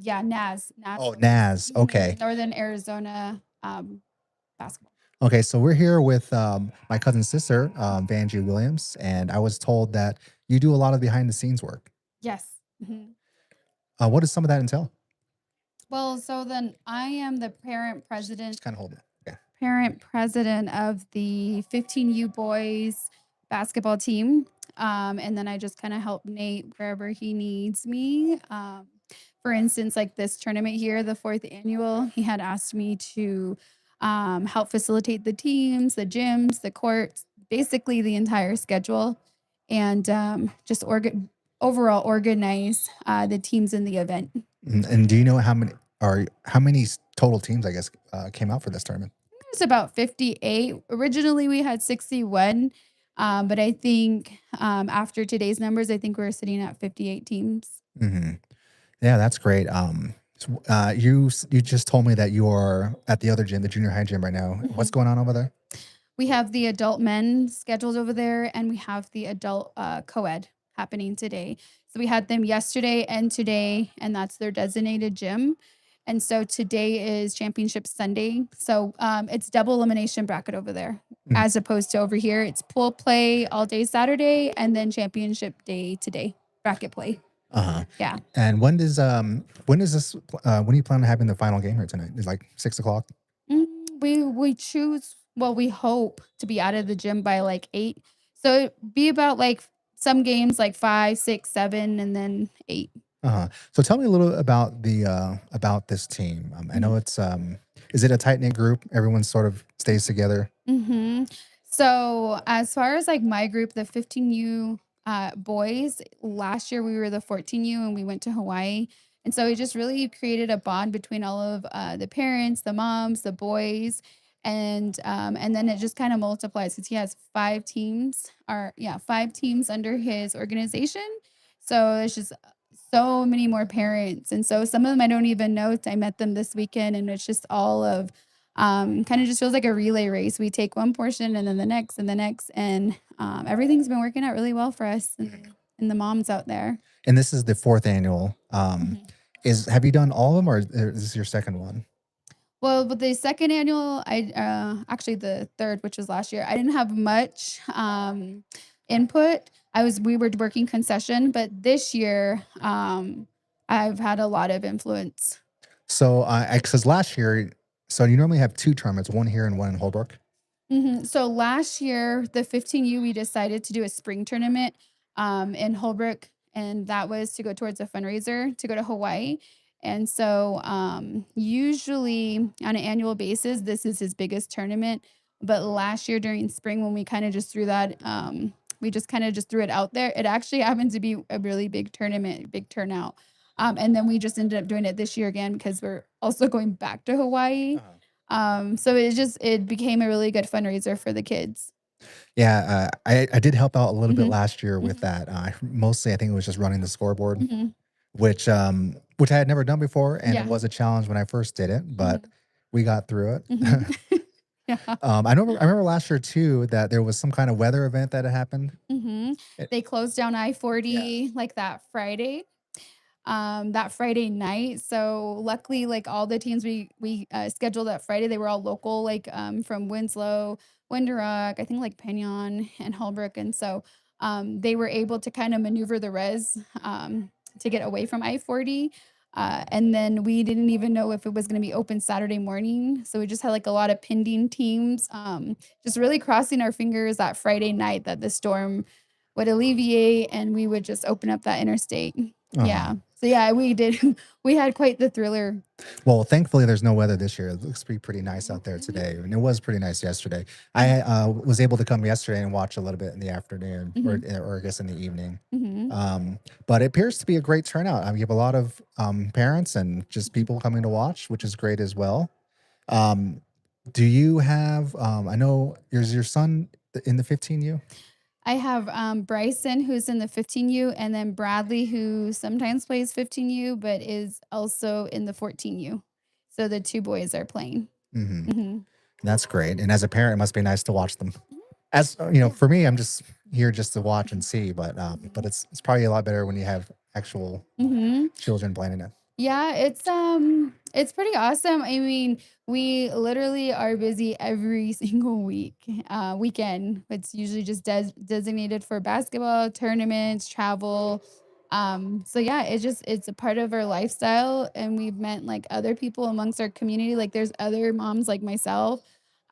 Yeah, NAS, Oh, National Naz. Okay. Northern Arizona basketball. Okay. So we're here with my cousin's sister, Vangie Williams, and I was told that you do a lot of behind the scenes work. Yes. Mhm. What does some of that entail? Well, so then I am the Just kind of hold it. Okay. parent president of the 15U boys basketball team. And then I just kind of help Nate wherever he needs me. For instance, like this tournament here, the fourth annual, he had asked me to help facilitate the teams, the gyms, the courts, basically the entire schedule, and just overall organize the teams in the event. And do you know how many total teams, I guess, came out for this tournament? It's about 58. Originally, we had 61. But I think after today's numbers, I think we're sitting at 58 teams. Hmm. Yeah, that's great. You just told me that you are at the other gym, the junior high gym, right now. What's Mhm. going on over there? We have the adult men scheduled over there, and we have the adult co-ed happening today. So we had them yesterday and today, and that's their designated gym. And so today is Championship Sunday. So it's double elimination bracket over there, Mhm. as opposed to over here. It's pool play all day Saturday, and then Championship Day today, bracket play. Uh huh. Yeah. And when do you plan on having the final game here tonight? Is like 6 o'clock? We choose, well, we hope to be out of the gym by like 8. So it'd be about like some games like 5, 6, 7, and then 8. Uh huh. So tell me a little about the about this team. I know Mhm. it's is it a tight knit group? Everyone sort of stays together. Mhm. So as far as like my group, the 15U boys, last year we were the 14U and we went to Hawaii. And so it just really created a bond between all of the parents, the moms, the boys, and then it just kind of multiplies because he has 5 teams, or yeah, 5 teams under his organization. So it's just so many more parents, and so some of them I don't even know. I met them this weekend, and it's just all of kind of just feels like a relay race. We take one portion and then the next and the next, and everything's been working out really well for us and the moms out there. And this is the fourth annual. Mhm. Is Have you done all of them, or is this your second one? Well, with the second annual, I actually the third, which was last year, I didn't have much input. We were working concession, but this year I've had a lot of influence. So, because last year, so you normally have two tournaments, one here and one in Holbrook. So last year, the 15U, we decided to do a spring tournament in Holbrook, and that was to go towards a fundraiser to go to Hawaii. And so usually on an annual basis, this is his biggest tournament. But last year during spring, when we kind of just threw that, we just kind of just threw it out there. It actually happened to be a really big tournament, big turnout. And then we just ended up doing it this year again because we're also going back to Hawaii. Uh-huh. So it became a really good fundraiser for the kids. Yeah, I did help out a little bit Mhm, last year with mhm, that. Mostly, I think it was just running the scoreboard, mhm. which I had never done before, and it Yeah. was a challenge when I first did it, but Mhm, we got through mhm. it. Yeah. I remember last year too that there was some kind of weather event that had happened. Mhm. It, They closed down yeah. I-40 like that Friday night. So luckily, like all the teams we scheduled that Friday, they were all local, like from Winslow, Windrock, I think like Penyon and Holbrook, and so they were able to kind of maneuver the res to get away from I-40. And then we didn't even know if it was going to be open Saturday morning. So we just had like a lot of pending teams, just really crossing our fingers that Friday night that the storm would alleviate and we would just open up that interstate. Uh-huh. Yeah. So yeah, we did. We had quite the thriller. Well, thankfully, there's no weather this year. It looks to be pretty nice Mhm, out there mhm, today, and it was pretty nice yesterday. mhm, I was able to come yesterday and watch a little bit in the afternoon, mhm, or I guess in the evening. mhm, But it appears to be a great turnout. I mean, you have a lot of parents and just people coming to watch, which is great as well. Um, do you have? I know is your son in the 15U? I have Bryson, who's in the 15U, and then Bradley, who sometimes plays 15U, but is also in the 14U. So the two boys are playing. Hmm. Hmm. That's great. And as a parent, it must be nice to watch them. Mhm. As Yeah. for me, I'm just here just to watch and Mhm. see. But Mhm. it's probably a lot better when you have actual Mhm. children playing in it. Yeah, it's pretty awesome. I mean, we literally are busy every single weekend. It's usually just designated for basketball, tournaments, travel. So yeah, it's a part of our lifestyle, and we've met like other people amongst our community. Like there's other moms like myself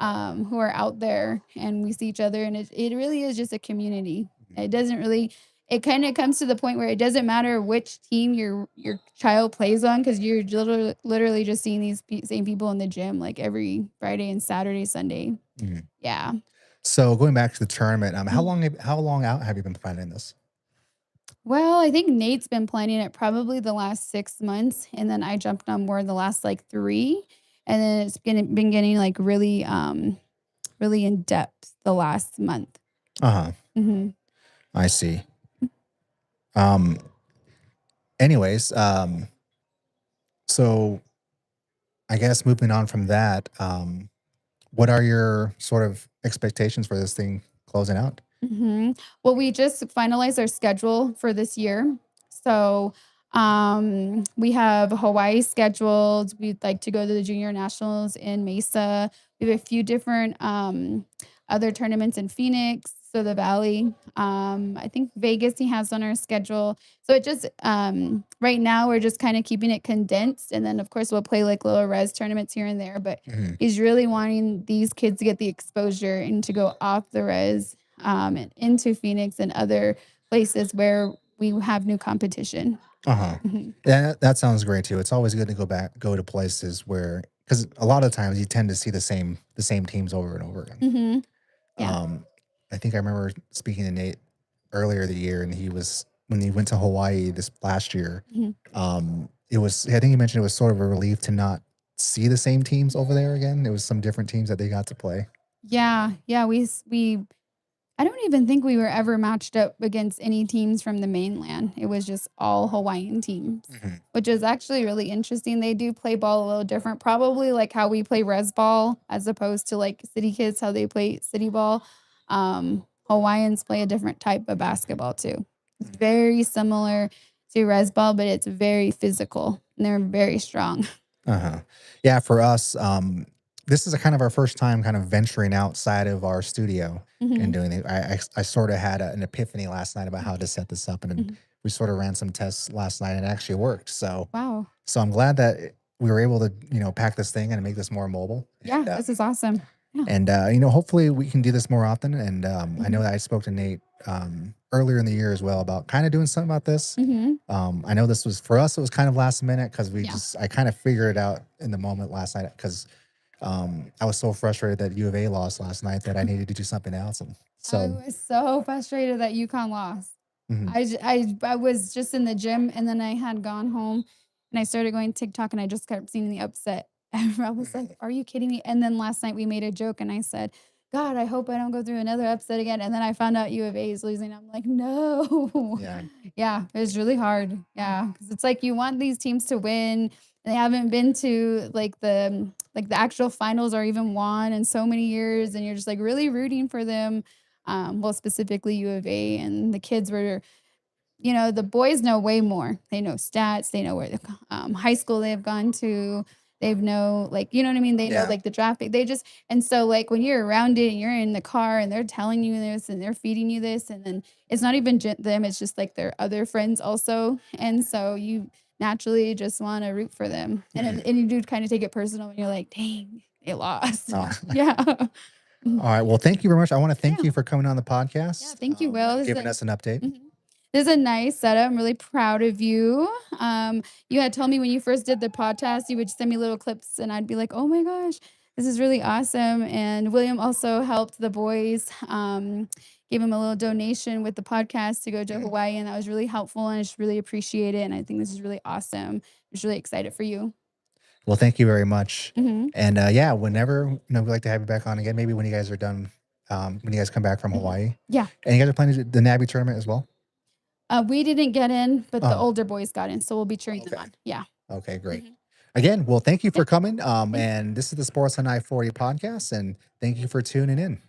who are out there, and we see each other, and it really is just a community. It doesn't really it kind of comes to the point where it doesn't matter which team your child plays on because you're literally just seeing these same people in the gym like every Friday and Saturday, Sunday. Mhm. Yeah. So going back to the tournament, Mhm. how long out have you been planning this? Well, I think Nate's been planning it probably the last 6 months, and then I jumped on board the last like three, and then been getting like really in depth the last month. Uh-huh. Hmm. I see. Um, anyways, so I guess moving on from that, what are your sort of expectations for this thing closing out? Well, we just finalized our schedule for this year. So we have Hawaii scheduled. We'd like to go to the Junior Nationals in Mesa. We have a few different other tournaments in Phoenix, so the Valley. I think Vegas he has on our schedule. So it just right now we're just kind of keeping it condensed, and then of course we'll play like little res tournaments here and there. But Mhm. he's really wanting these kids to get the exposure and to go off the res and into Phoenix and other places where we have new competition. Uh-huh. Mhm. Yeah, that sounds great too. It's always good to go to places where because a lot of times you tend to see the same teams over and over again. Mhm. Yeah. Um, I think I remember speaking to Nate earlier the year, and he was when he went to Hawaii this last year. Mhm. It was I think he mentioned it was sort of a relief to not see the same teams over there again. It was some different teams that they got to play. Yeah. Yeah. We I don't even think we were ever matched up against any teams from the mainland. It was just all Hawaiian teams, Mhm. which is actually really interesting. They do play ball a little different, probably like how we play res ball as opposed to like city kids, how they play city ball. Hawaiians play a different type of basketball too. It's very similar to res ball, but it's very physical and they're very strong. Uh-huh. Yeah, for us, this is a kind of our first time kind of venturing outside of our studio and Hmm. doing it. I sort of had an epiphany last night about how to set this up, and then Hmm. we sort of ran some tests last night, and it actually worked. So, Wow. so I'm glad that we were able to pack this thing and make this more mobile. Yeah, this is awesome. Yeah. And hopefully we can do this more often. And I know Hmm. that I spoke to Nate earlier in the year as well about kind of doing something about this. Hmm. I know this was for us; it was kind of last minute because Yeah. I kind of figured it out in the moment last night because I was so frustrated that U of A lost last night that I needed to do something else. And I so, was so frustrated that UConn lost. mhm, I was just in the gym and then I had gone home and I started going TikTok and I just kept seeing the upset. And I was like, mhm, "Are you kidding me?" And then last night we made a joke and I said, "God, I hope I don't go through another upset again." And then I found out U of A is losing. I'm like, "No." yeah, Yeah, it was really hard. Yeah, because it's like you want these teams to win. They haven't been to like the actual finals or even won in so many years, and you're just like really rooting for them. Well, specifically U of A, and the kids were the boys know way more. They know stats. They know where the high school they've gone to. They know, like, you know what I mean? They know, yeah, like, the draft pick. And so, like, when you're around it and you're in the car and they're telling you this and they're feeding you this, and then it's not even them, it's just like their other friends also. And so you naturally just want to root for them. mhm. And you do kind of take it personal when you're like, dang, they lost. Oh, Yeah. all right. Well, thank you very much. I want to thank Yeah. you for coming on the Yeah. podcast Thank you, Will. and giving us an update. Mhm. This is a nice setup. I'm really proud of you. You had told me when you first did the podcast, you would send me little clips, and I'd be like, "Oh my gosh, this is really awesome." And William also helped the boys, gave him a little donation with the podcast to go to Mhm. Hawaii, and that was really helpful. And I just really appreciate it. And I think this is really awesome. I'm just really excited for you. Well, thank you very much. Hmm. And yeah, whenever we'd like to have you back on again. Maybe when you guys are done, when you guys come back from Hmm. Hawaii, Yeah. and you guys are planning the Nabby tournament as well. We didn't get in, but the Oh, older boys got in, so we'll be cheering them okay, on. Yeah. okay, great. Hmm. Again, well, thank you Yeah. for coming. Thank you. And this is the Sports on I-40 podcast, and thank you for tuning in.